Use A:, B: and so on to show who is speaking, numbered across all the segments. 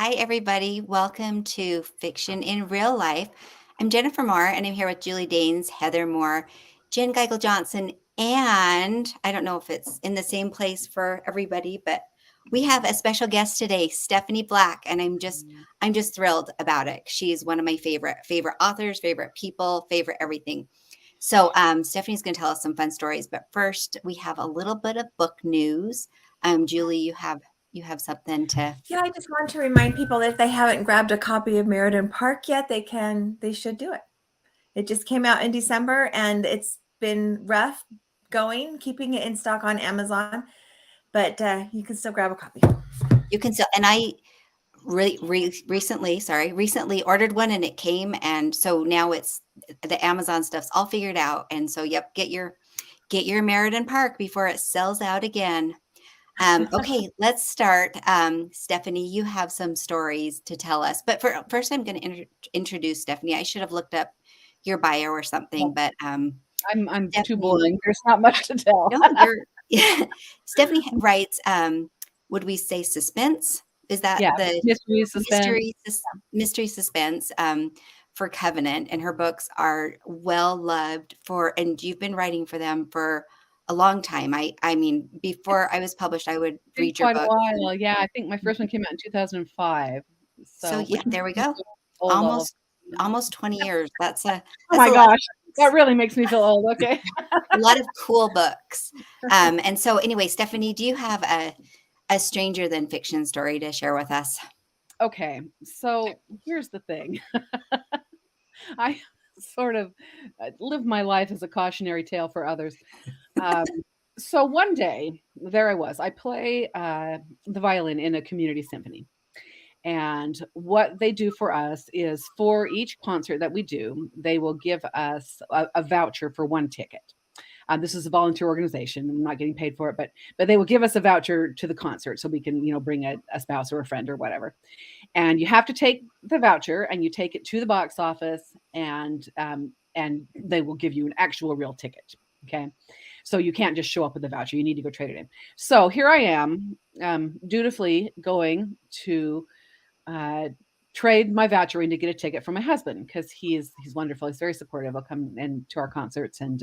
A: Hi, everybody. Welcome to Fiction in Real Life. I'm Jennifer Moore, and I'm here with Julie Daines, Heather Moore, Jen Geigle Johnson, and I don't know if it's in the same place for everybody, but we have a special guest today, Stephanie Black, and I'm just thrilled about it. She's one of my favorite authors, favorite people, favorite everything. So Stephanie's going to tell us some fun stories, but first we have a little bit of book news. Julie, you have something to.
B: Yeah, I just want to remind people that if they haven't grabbed a copy of Meriden Park yet, they should do it. It just came out in December and it's been rough keeping it in stock on Amazon, but you can still grab a copy.
A: You can still, and I recently ordered one and it came, and so now it's the Amazon stuff's all figured out. And so, yep, get your Meriden Park before it sells out again. Okay, let's start. Stephanie, you have some stories to tell us, but first, I'm going to introduce Stephanie. I should have looked up your bio or something, but
C: I'm too
A: Stephanie,
C: boring. There's not much to tell.
A: no, Stephanie writes. Would we say suspense? Is that
C: Yeah,
A: the
C: mystery, suspense.
A: mystery suspense for Covenant? And her books are well loved and you've been writing for them for a long time. I mean, before I was published, I would
C: Been
A: read your
C: quite a
A: book.
C: while. Yeah, I think my first one came out in 2005.
A: So yeah,
C: Which
A: there we
C: makes me
A: go.
C: feel old. All of
A: Almost 20 years. That's
C: Oh
A: a
C: my
A: lot.
C: gosh, that really makes me feel old. Okay.
A: A lot of cool books. And so anyway, Stephanie, do you have a stranger than fiction story to share with us?
C: Okay, so here's the thing. I sort of live my life as a cautionary tale for others. Um, so one day, there I was. I play the violin in a community symphony. And what they do for us is for each concert that we do, they will give us a voucher for one ticket. This is a volunteer organization. I'm not getting paid for it, but they will give us a voucher to the concert so we can, bring a spouse or a friend or whatever. And you have to take the voucher and you take it to the box office, and they will give you an actual real ticket. Okay, so you can't just show up with the voucher. You need to go trade it in. So here I am, dutifully going to trade my voucher in to get a ticket for my husband because he's wonderful. He's very supportive. He'll come in to our concerts, and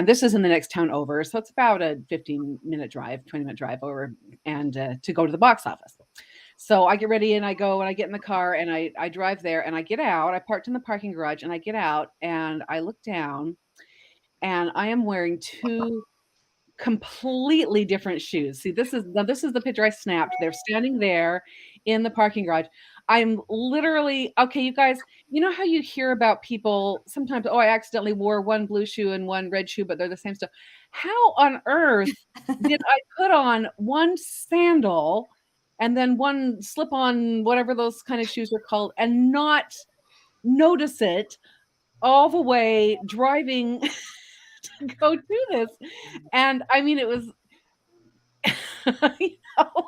C: this is in the next town over, so it's about a 15-minute drive, 20-minute drive over, and to go to the box office. So I get ready and I go and I get in the car and I drive there and I get out. I parked in the parking garage and I get out and I look down and I am wearing two completely different shoes. See, this is the picture I snapped. They're standing there in the parking garage. I'm literally okay, you guys, you know how you hear about people sometimes, oh, I accidentally wore one blue shoe and one red shoe, but they're the same stuff. How on earth did I put on one sandal and then one slip on whatever those kind of shoes are called and not notice it all the way driving to go do this? And I mean, it was, you know,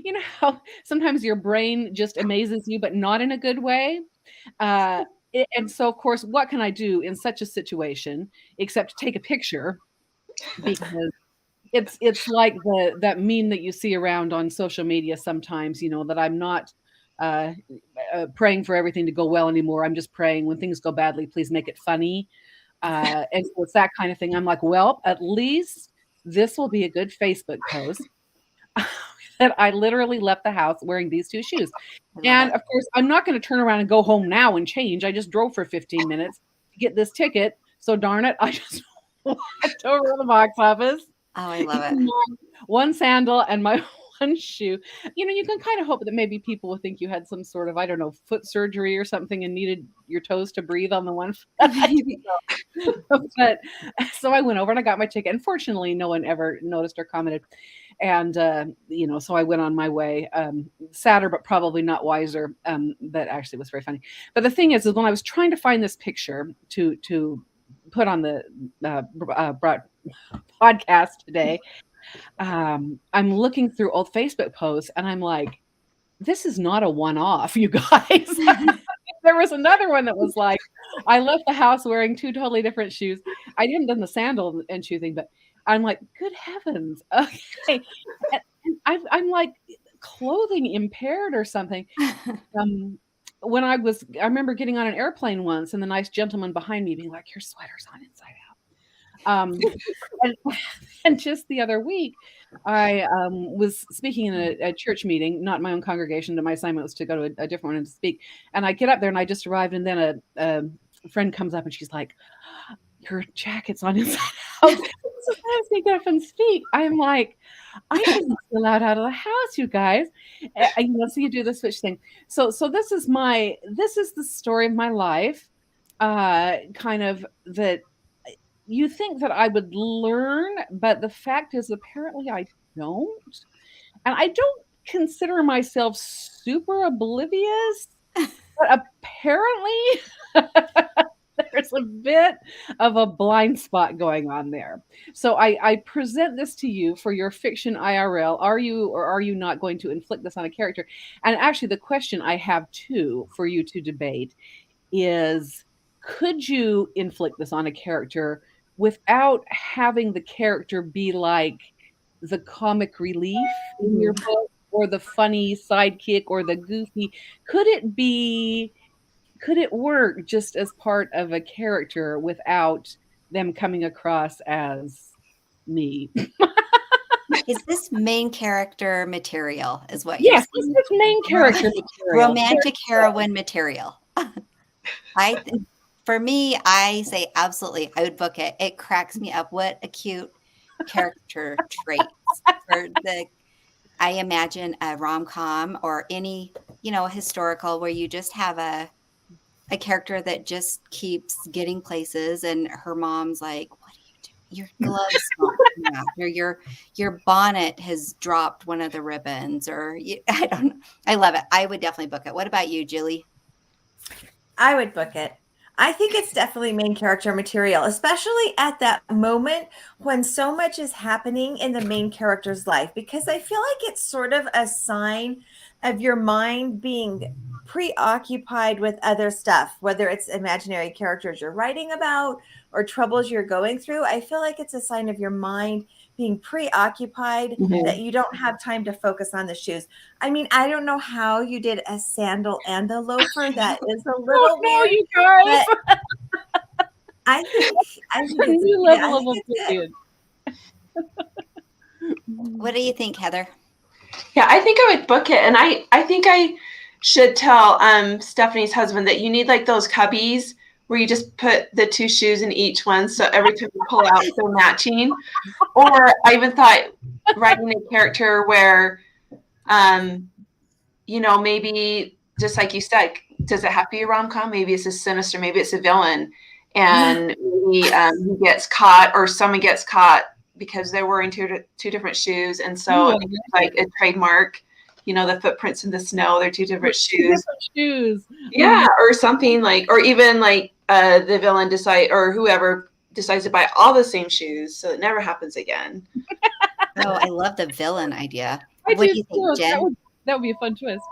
C: you know how sometimes your brain just amazes you, but not in a good way. And so, of course, what can I do in such a situation except take a picture because it's like that meme that you see around on social media sometimes. That I'm not uh, praying for everything to go well anymore. I'm just praying when things go badly, please make it funny. And so it's that kind of thing. I'm like, well, at least this will be a good Facebook post that I literally left the house wearing these two shoes. And of course, I'm not going to turn around and go home now and change. I just drove for 15 minutes to get this ticket. So darn it, I just walked over to the box office.
A: Oh, I love it.
C: One sandal and my one shoe. You can kind of hope that maybe people will think you had some sort of, I don't know, foot surgery or something and needed your toes to breathe on the one foot. But so I went over and I got my ticket. Unfortunately, no one ever noticed or commented. And, so I went on my way, sadder, but probably not wiser. That actually was very funny. But the thing is when I was trying to find this picture to put on the podcast today, I'm looking through old Facebook posts and I'm like, this is not a one-off, you guys. There was another one that was like, I left the house wearing two totally different shoes. I didn't do the sandal and shoe thing, but I'm like, good heavens. Okay. And I'm like, clothing impaired or something. When I remember getting on an airplane once and the nice gentleman behind me being like, "Your sweater's on inside out." And, and just the other week, I was speaking in a church meeting, not my own congregation. My assignment was to go to a different one and speak. And I get up there and I just arrived, and then a friend comes up and she's like, "Your jacket's on inside out." So as I get up and speak, I'm like, I shouldn't be allowed out of the house, you guys. So you do the switch thing. So this is the story of my life. Kind of that you think that I would learn, but the fact is apparently I don't. And I don't consider myself super oblivious, but apparently there's a bit of a blind spot going on there. So I present this to you for your fiction IRL. Are you or are you not going to inflict this on a character? And actually, the question I have too for you to debate is, could you inflict this on a character without having the character be like the comic relief in your book, or the funny sidekick, or the goofy? Could it work just as part of a character without them coming across as me?
A: Is this main character material, is what you're
C: Yes, this
A: saying?
C: is main character material.
A: Romantic heroine material. For me, I say absolutely, I would book it. It cracks me up. What a cute character traits. I imagine a rom-com or any, historical, where you just have a character that just keeps getting places, and her mom's like, "What are you doing? Your gloves not coming out, or your bonnet has dropped one of the ribbons," or I don't know. I love it. I would definitely book it. What about you, Julie?
B: I would book it. I think it's definitely main character material, especially at that moment when so much is happening in the main character's life, because I feel like it's sort of a sign of your mind being preoccupied with other stuff, whether it's imaginary characters you're writing about or troubles you're going through. I feel like it's a sign of your mind being preoccupied, that you don't have time to focus on the shoes. I mean, I don't know how you did a sandal and a loafer. That is a little weird.
C: You guys.
B: I think
C: It's a new level of oblivion.
A: What do you think, Heather?
D: Yeah, I think I would book it. And I think I should tell Stephanie's husband that you need like those cubbies where you just put the two shoes in each one, so every time you pull out, they're matching. Or I even thought writing a character where, maybe just like you said, does it have to be a rom-com? Maybe it's a sinister, maybe it's a villain, and maybe he gets caught, or someone gets caught because they're wearing two different shoes, and so it's like a trademark. The footprints in the snow, they're two different shoes. Yeah, or something like, or even like the villain or whoever decides to buy all the same shoes, so it never happens again.
A: Oh, I love the villain idea.
C: What
A: do you think, Jen?
C: That would be a fun twist.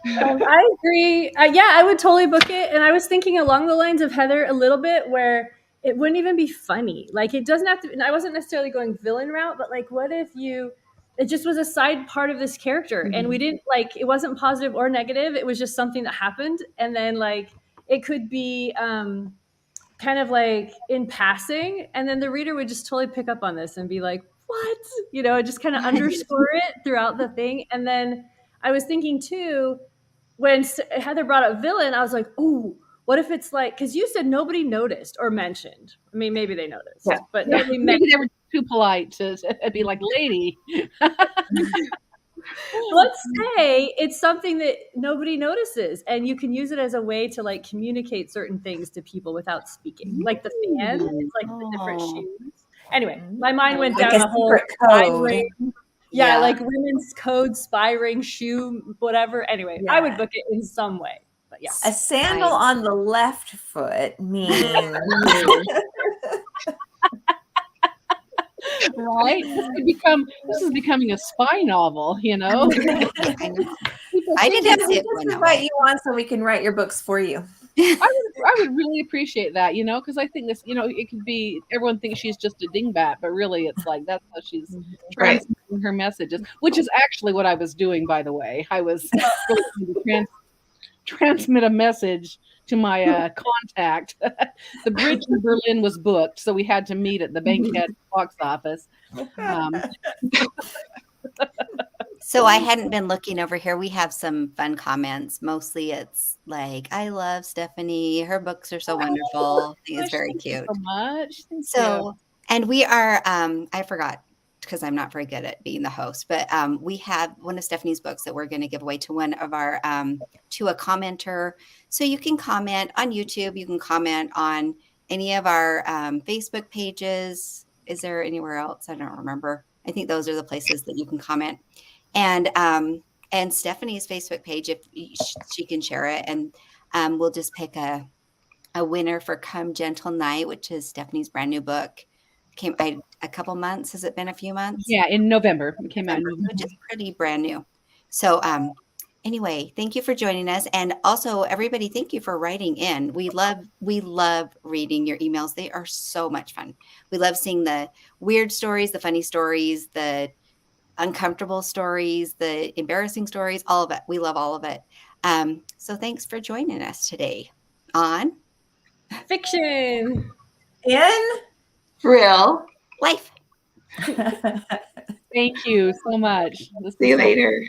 E: I agree. Yeah, I would totally book it. And I was thinking along the lines of Heather a little bit, where it wouldn't even be funny. Like, it doesn't have to, and I wasn't necessarily going villain route, but like, what if it just was a side part of this character, and we didn't it wasn't positive or negative. It was just something that happened. And then it could be kind of like in passing. And then the reader would just totally pick up on this and be like, what? Just kind of underscore it throughout the thing. And then I was thinking too, when Heather brought up villain, I was like, ooh, what if it's like, because you said nobody noticed or mentioned. I mean, maybe they noticed, but nobody
C: maybe they were too polite to be like, lady.
E: Let's say it's something that nobody notices, and you can use it as a way to communicate certain things to people without speaking. Like the fan, it's like the different shoes. Anyway, my mind went down a whole spy ring. Yeah, like women's code, spy ring, shoe, whatever. Anyway, I would book it in some way. But yeah,
B: a sandal on the left foot means
C: right. This is becoming a spy novel.
A: I didn't see it
B: this is what you want, so we can write your books for you.
C: I would really appreciate that, because I think this, it could be everyone thinks she's just a dingbat, but really it's like that's how she's
D: Right.
C: transmitting her messages, which is actually what I was doing, by the way. I was really trying to transmit a message to my contact. The bridge in Berlin was booked, so we had to meet at the Bankhead box office.
A: So I hadn't been looking over here. We have some fun comments. Mostly it's like, I love Stephanie. Her books are so wonderful. I think it's very
C: Thank you
A: cute.
C: so much. Thank you.
A: So, and we are, I forgot because I'm not very good at being the host, but we have one of Stephanie's books that we're going to give away to one of our, to a commenter. So you can comment on YouTube. You can comment on any of our Facebook pages. Is there anywhere else? I don't remember. I think those are the places that you can comment. And Stephanie's Facebook page, if she can share it, and we'll just pick a winner for Come Gentle Night, which is Stephanie's brand new book. Came a couple months. Has it been a few months?
C: Yeah, in November. It came out in November.
A: Which is pretty brand new. So anyway, thank you for joining us. And also everybody, thank you for writing in. We love reading your emails. They are so much fun. We love seeing the weird stories, the funny stories, the uncomfortable stories, the embarrassing stories, all of it. We love all of it. So thanks for joining us today on
E: Fiction.
B: In
D: Real.
A: Life.
C: Thank you so much.
D: See you later.